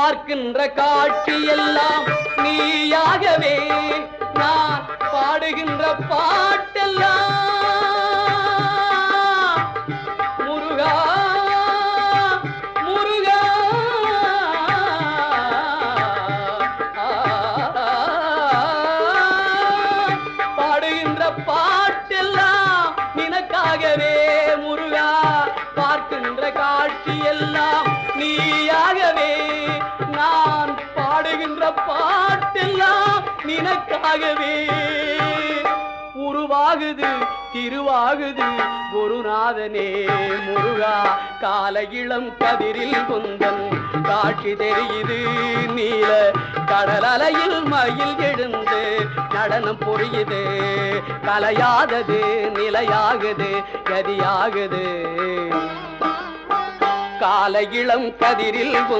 பார்க்கின்ற காட்சியெல்லாம் நீயாகவே நான் பாடுகின்ற பாட்டெல்லாம் முருகா முருகா பாடுகின்ற பாட்டெல்லாம் நினக்காகவே முருகா பார்க்கின்ற காட்சியெல்லாம் நீயாகவே நான் பாடுகின்ற பாட்டெல்லாம் நினக்காகவே உருவாகுது திருவாகுது குருநாதனே முருகா கால இளம் கதிரில் குந்தன் காட்சி தெரியுது நீல கடலலையில் மயில் எழுந்து நடனம் புரியுது கலையாதது நிலையாகுது கதியாகுது கால இளம் கதிரில்